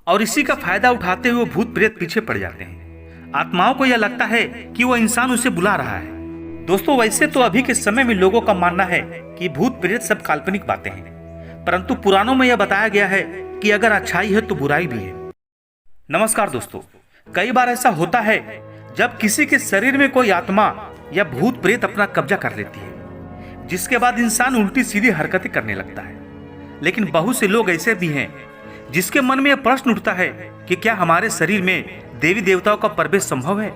और इसी का फायदा उठाते हुए भूत प्रेत पीछे पड़ जाते हैं। आत्माओं को यह लगता है कि वह इंसान उसे बुला रहा है। दोस्तों, वैसे तो अभी के समय में लोगों का मानना है कि भूत प्रेत सब काल्पनिक बातें हैं, परंतु पुराणों में यह बताया गया है कि अगर अच्छाई है तो बुराई भी है। नमस्कार दोस्तों, कई बार ऐसा होता है जब किसी के शरीर में कोई आत्मा या भूत प्रेत अपना कब्जा कर लेती है, जिसके बाद इंसान उल्टी सीधी हरकतें करने लगता है। लेकिन बहुत से लोग ऐसे भी हैं जिसके मन में यह प्रश्न उठता है कि क्या हमारे शरीर में देवी देवताओं का प्रवेश संभव है।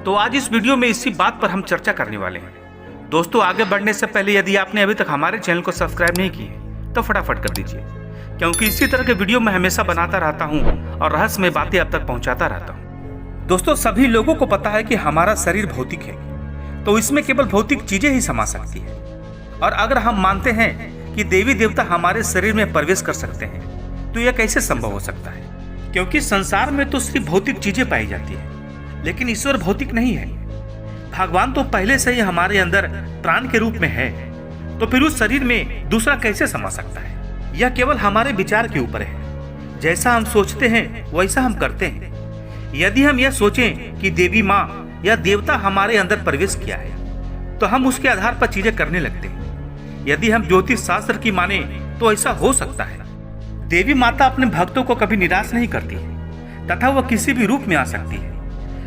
तो आज इस वीडियो में इसी बात पर हम चर्चा करने वाले हैं। दोस्तों, आगे बढ़ने से पहले यदि आपने अभी तक हमारे चैनल को सब्सक्राइब नहीं किए तो फटाफट कर दीजिए, क्योंकि इसी तरह के वीडियो मैं हमेशा बनाता रहता हूं और रहस्यमय बातें अब तक पहुंचाता रहता हूं। दोस्तों, सभी लोगों को पता है कि हमारा शरीर भौतिक है, तो इसमें केवल भौतिक चीजें ही समा सकती है। और अगर हम मानते हैं कि देवी देवता हमारे शरीर में प्रवेश कर सकते हैं, तो यह कैसे संभव हो सकता है? क्योंकि संसार में तो सिर्फ भौतिक चीजें पाई जाती है, लेकिन ईश्वर भौतिक नहीं है। भगवान तो पहले से ही हमारे अंदर प्राण के रूप में है, तो फिर उस शरीर में दूसरा कैसे समा सकता है? यह केवल हमारे विचार के ऊपर है। जैसा हम सोचते हैं वैसा हम करते हैं। यदि हम यह सोचें कि देवी माँ या देवता हमारे अंदर प्रवेश किया है, तो हम उसके आधार पर चीजें करने लगते हैं। यदि हम ज्योतिष शास्त्र की माने तो ऐसा हो सकता है। देवी माता अपने भक्तों को कभी निराश नहीं करती है, तथा वह किसी भी रूप में आ सकती है।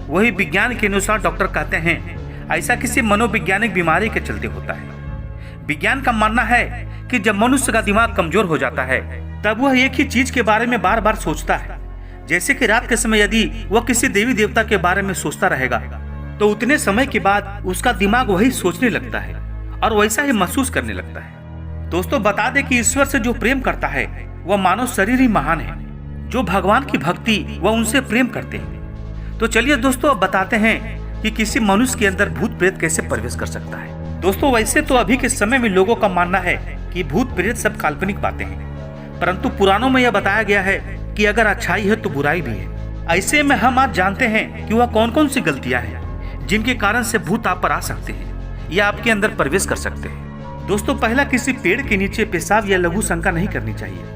वही विज्ञान के अनुसार डॉक्टर कहते हैं ऐसा किसी मनोवैज्ञानिक बीमारी के चलते होता है। विज्ञान का मानना है कि जब मनुष्य का दिमाग कमजोर हो जाता है, तब वह एक ही चीज के बारे में बार बार सोचता है। जैसे कि रात के समय यदि वह किसी देवी देवता के बारे में सोचता रहेगा, तो उतने समय के बाद उसका दिमाग वही सोचने लगता है और वैसा ही महसूस करने लगता है। दोस्तों, बता दें कि ईश्वर से जो प्रेम करता है वह मानव शरीर ही महान है। जो भगवान की भक्ति वह उनसे प्रेम करते हैं। तो चलिए दोस्तों, अब बताते हैं कि किसी मनुष्य के अंदर भूत प्रेत कैसे प्रवेश कर सकता है। दोस्तों, वैसे तो अभी के समय में लोगों का मानना है कि भूत प्रेत सब काल्पनिक बातें हैं, परंतु पुराणों में यह बताया गया है कि अगर अच्छाई है तो बुराई भी है। ऐसे में हम आज जानते हैं कि वह कौन कौन सी गलतियां हैं जिनके कारण से भूत आप पर आ सकते हैं या आपके अंदर प्रवेश कर सकते हैं। दोस्तों, पहला, किसी पेड़ के नीचे पेशाब या लघु शंका नहीं करनी चाहिए।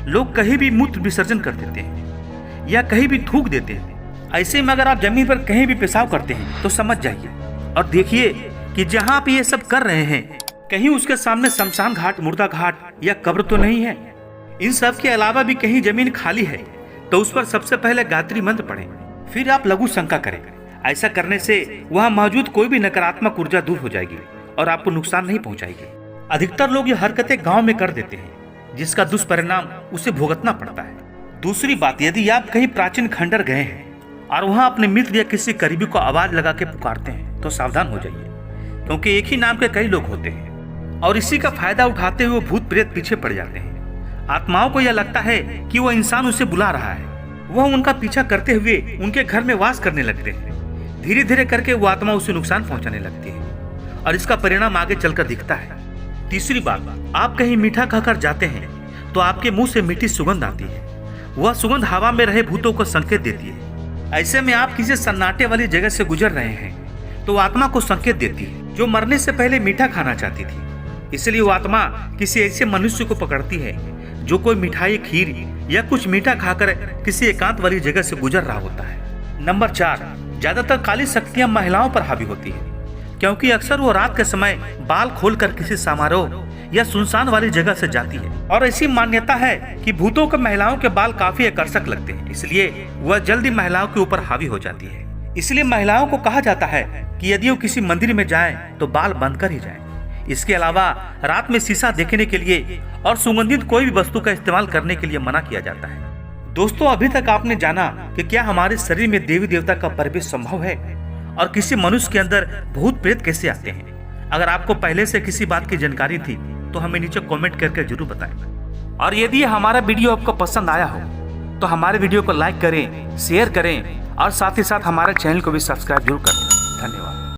लोग कहीं भी मूत्र विसर्जन कर देते हैं या कहीं भी थूक देते हैं। ऐसे में अगर आप जमीन पर कहीं भी पेशाब करते हैं तो समझ जाइए और देखिए कि जहां आप ये सब कर रहे हैं, कहीं उसके सामने शमशान घाट, मुर्दा घाट या कब्र तो नहीं है। इन सब के अलावा भी कहीं जमीन खाली है तो उस पर सबसे पहले गायत्री मंत्र पढ़ें, फिर आप लघु शंका करें। ऐसा करने से वहां मौजूद कोई भी नकारात्मक ऊर्जा दूर हो जाएगी और आपको नुकसान नहीं पहुंचाएगी। अधिकतर लोग ये हरकतें गाँव में कर देते हैं, जिसका दुष्परिणाम उसे भुगतना पड़ता है। दूसरी बात, यदि आप कहीं प्राचीन खंडर गए हैं और वहां अपने मित्र या किसी करीबी को आवाज लगा के पुकारते हैं, तो सावधान हो जाइए, क्योंकि एक ही नाम के कई लोग होते हैं और इसी का फायदा उठाते हुए भूत प्रेत पीछे पड़ जाते हैं। आत्माओं को यह लगता है कि वह इंसान उसे बुला रहा है। वह उनका पीछा करते हुए उनके घर में वास करने लगते हैं। धीरे धीरे करके वो आत्मा उसे नुकसान पहुंचाने लगती है और इसका परिणाम आगे चलकर दिखता है। तीसरी बात, आप कहीं मीठा खाकर जाते हैं तो आपके मुंह से मीठी सुगंध आती है। वह सुगंध हवा में रहे भूतों को संकेत देती है। ऐसे में आप किसी सन्नाटे वाली जगह से गुजर रहे हैं तो आत्मा को संकेत देती है जो मरने से पहले मीठा खाना चाहती थी। इसलिए वो आत्मा किसी ऐसे मनुष्य को पकड़ती है जो कोई मिठाई, खीर या कुछ मीठा खाकर किसी एकांत वाली जगह से गुजर रहा होता है। नंबर 4, ज्यादातर काली शक्तियां महिलाओं पर हावी होती है, क्योंकि अक्सर वो रात के समय बाल खोलकर किसी समारोह या सुनसान वाली जगह से जाती है। और ऐसी मान्यता है कि भूतों को महिलाओं के बाल काफी आकर्षक लगते हैं, इसलिए वह जल्दी महिलाओं के ऊपर हावी हो जाती है। इसलिए महिलाओं को कहा जाता है कि यदि वो किसी मंदिर में जाएं तो बाल बंद कर ही जाएं। इसके अलावा रात में शीशा देखने के लिए और सुगंधित कोई भी वस्तु का इस्तेमाल करने के लिए मना किया जाता है। दोस्तों, अभी तक आपने जाना कि क्या हमारे शरीर में देवी देवता का प्रवेश संभव है और किसी मनुष्य के अंदर भूत प्रेत कैसे आते हैं। अगर आपको पहले से किसी बात की जानकारी थी तो हमें नीचे कमेंट करके जरूर बताएं। और यदि हमारा वीडियो आपको पसंद आया हो तो हमारे वीडियो को लाइक करें, शेयर करें और साथ ही साथ हमारे चैनल को भी सब्सक्राइब जरूर करें। धन्यवाद।